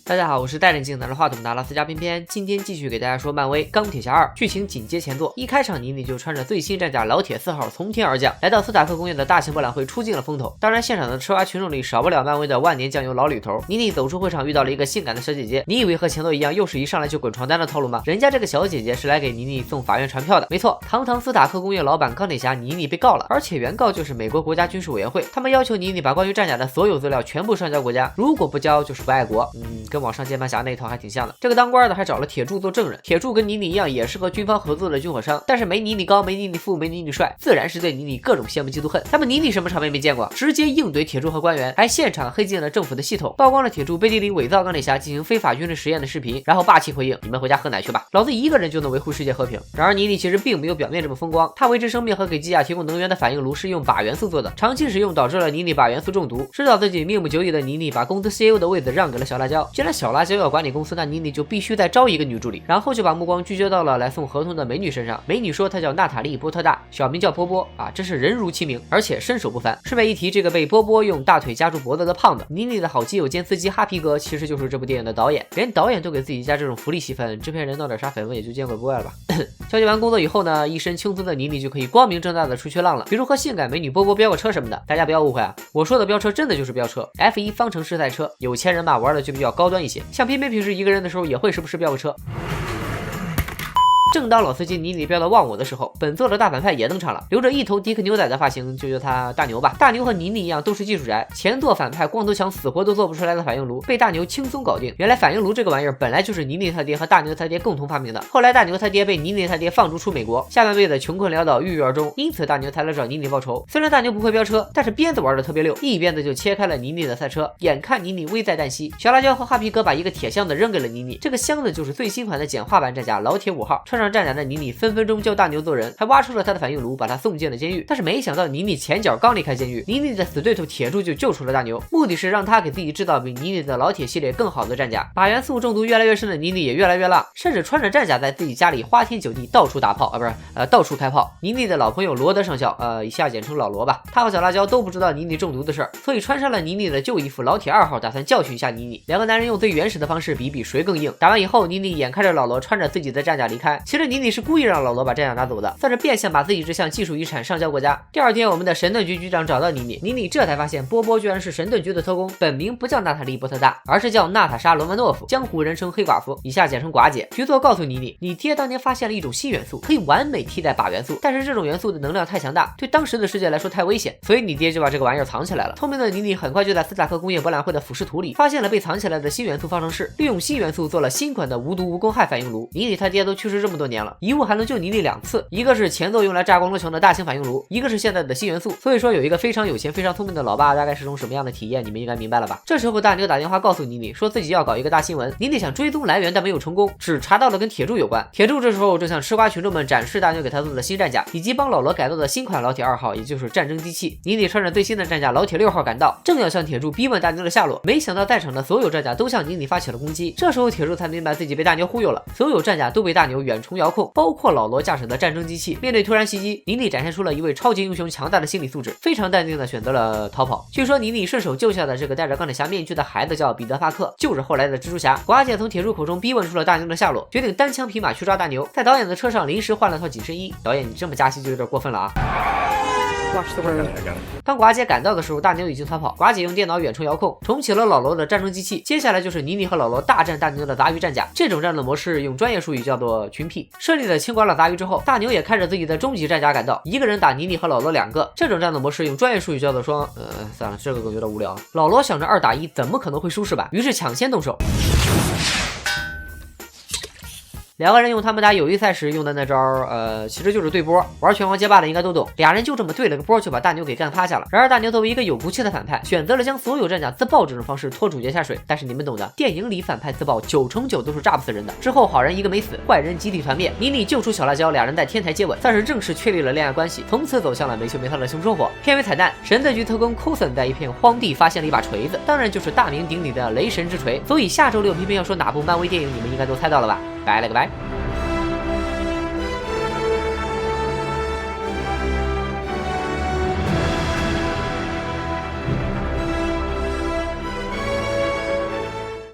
大家好，我是戴眼镜拿着话筒的阿拉斯加偏偏，今天继续给大家说漫威钢铁侠2剧情紧接前作。一开场，妮妮就穿着最新战甲老铁4号从天而降，来到斯塔克工业的大型博览会，出尽了风头。当然，现场的吃瓜群众里少不了漫威的万年酱油老吕头。妮妮走出会场，遇到了一个性感的小姐姐。你以为和前作一样，又是一上来就滚床单的套路吗？人家这个小姐姐是来给妮妮送法院传票的。没错，堂堂斯塔克工业老板钢铁侠妮妮被告了，而且原告就是美国国家军事委员会，他们要求妮妮把关于战甲的所有资料全部上交国家，如果不交就是不爱国。跟网上键盘侠那一套还挺像的。这个当官的还找了铁柱做证人，铁柱跟妮妮一样，也是和军方合作的军火商，但是没妮妮高，没妮妮富，没妮妮帅，自然是对妮妮各种羡慕嫉妒恨。他们妮妮什么场面没见过，直接硬怼铁柱和官员，还现场黑进了政府的系统，曝光了铁柱背地里伪造钢铁侠进行非法军事实验的视频，然后霸气回应：你们回家喝奶去吧，老子一个人就能维护世界和平。然而妮妮其实并没有表面这么风光，她维持生命和给机甲提供能源的反应炉是用靶元素做的，长期使用导致了妮妮靶元素中毒。知道自己命不久矣的妮妮把公司 CEO 的位子让给了小辣椒，既然小辣椒要管理公司，那妮妮就必须再招一个女助理，然后就把目光聚焦到了来送合同的美女身上。美女说她叫娜塔莉·波特大，小名叫波波啊，真是人如其名，而且身手不凡。顺便一提，这个被波波用大腿夹住脖子的胖子，妮妮的好基友兼司机哈皮哥，其实就是这部电影的导演。连导演都给自己加这种福利戏份，制片人闹点啥绯闻也就见怪不怪了吧。交接完工作以后呢，一身轻松的妮妮就可以光明正大的出去浪了，比如和性感美女波波飙个车什么的。大家不要误会啊，我说的飙车真的就是飙车 ，F1 方程式赛车，有钱人嘛玩的就比较高端一些。像偏偏平时一个人的时候，也会时不时飙个车。正当老司机妮妮飙到忘我的时候，本作的大反派也登场了，留着一头迪克牛仔的发型，就叫他大牛吧。大牛和妮妮一样都是技术宅，前作反派光头强死活都做不出来的反应炉被大牛轻松搞定。原来反应炉这个玩意儿本来就是妮妮他爹和大牛他爹共同发明的，后来大牛他爹被妮妮他爹放逐出美国，下半辈子穷困潦倒郁郁而终，因此大牛才来找妮妮报仇。虽然大牛不会飙车，但是鞭子玩的特别溜，一鞭子就切开了妮妮的赛车，眼看妮妮危在旦夕，小辣椒和哈皮哥把一个铁箱子扔给了妮妮，这个箱子就是最新款的简化版战甲老铁5号。穿上战甲的妮妮分分钟教大牛做人，还挖出了他的反应炉，把他送进了监狱。但是没想到妮妮前脚刚离开监狱，妮妮的死对头铁柱就救出了大牛，目的是让他给自己制造比妮妮的老铁系列更好的战甲。把元素中毒越来越深的妮妮也越来越浪，甚至穿着战甲在自己家里花天酒地，到处打炮到处开炮。妮妮的老朋友罗德上校，以下简称老罗吧，他和小辣椒都不知道妮妮中毒的事儿，所以穿上了妮妮的旧衣服老铁2号，打算教训一下妮妮。两个男人用最原始的方式比比谁更硬。打完以后，妮妮眼看着老罗穿着自己的战甲离开，其实妮妮是故意让老罗把战甲拿走的，算是变相把自己这项技术遗产上交国家。第二天，我们的神盾局局长找到妮妮，妮妮这才发现波波居然是神盾局的特工，本名不叫娜塔莉·波特大，而是叫娜塔莎·罗曼诺夫，江湖人称黑寡妇，以下简称寡姐。局座告诉妮妮，你爹当年发现了一种新元素，可以完美替代靶元素，但是这种元素的能量太强大，对当时的世界来说太危险，所以你爹就把这个玩意儿藏起来了。聪明的妮妮很快就在斯塔克工业博览会的腐蚀图里发现了被藏起来的新元素方程式，利用新元素做了新款的无毒无公害反应炉。妮妮他爹都去世这么多年了，遗物还能救妮妮2次，一个是前作用来炸光头强的大型反应炉，一个是现在的新元素。所以说有一个非常有钱非常聪明的老爸大概是种什么样的体验，你们应该明白了吧。这时候大牛打电话告诉妮妮，说自己要搞一个大新闻，妮妮想追踪来源但没有成功，只查到了跟铁柱有关。铁柱这时候正向吃瓜群众们展示大牛给他做的新战甲，以及帮老罗改造的新款老铁2号，也就是战争机器。妮妮穿着最新的战甲老铁6号赶到，正要向铁柱逼问大牛的下落，没想到在场的所有战甲都向妮妮发起了攻击。这时候铁柱才明白自己被大牛忽悠了，所有战甲都被大牛远程遥控，包括老罗驾驶的战争机器。面对突然袭击，妮妮展现出了一位超级英雄强大的心理素质，非常淡定的选择了逃跑。据说妮妮顺手救下的这个戴着钢铁侠面具的孩子叫彼得·帕克，就是后来的蜘蛛侠。寡姐从铁柱口中逼问出了大牛的下落，决定单枪匹马去抓大牛，在导演的车上临时换了套紧身衣。导演，你这么加戏就有点过分了啊。当寡姐赶到的时候，大牛已经逃跑，寡姐用电脑远程遥控重启了老罗的战争机器。接下来就是妮妮和老罗大战大牛的杂鱼战甲，这种战斗模式用专业术语叫做群 P。顺利的清关了杂鱼之后，大牛也开着自己的终极战甲赶到，一个人打妮妮和老罗2个，这种战斗模式用专业术语叫做双算了，这个有点无聊。老罗想着2打1怎么可能会输是吧，于是抢先动手。两个人用他们打友谊赛时用的那招其实就是对波，玩拳王街霸的应该都懂。俩人就这么对了个波，就把大牛给干趴下了。然而大牛作为一个有骨气的反派，选择了将所有战甲自爆这种方式拖主角下水。但是你们懂的，电影里反派自爆9成9都是炸不死人的。之后好人一个没死，坏人集体团灭，妮妮救出小辣椒，俩人在天台接吻，算是正式确立了恋爱关系，从此走向了没羞没臊的性生活。片尾彩蛋，神盾局特工 Coulson 在一片荒地发现了一把锤子，当然就是大名鼎鼎的雷神之锤。所以下周6偏偏要说哪部漫威电影，你们应该都猜到了吧？拜了个拜。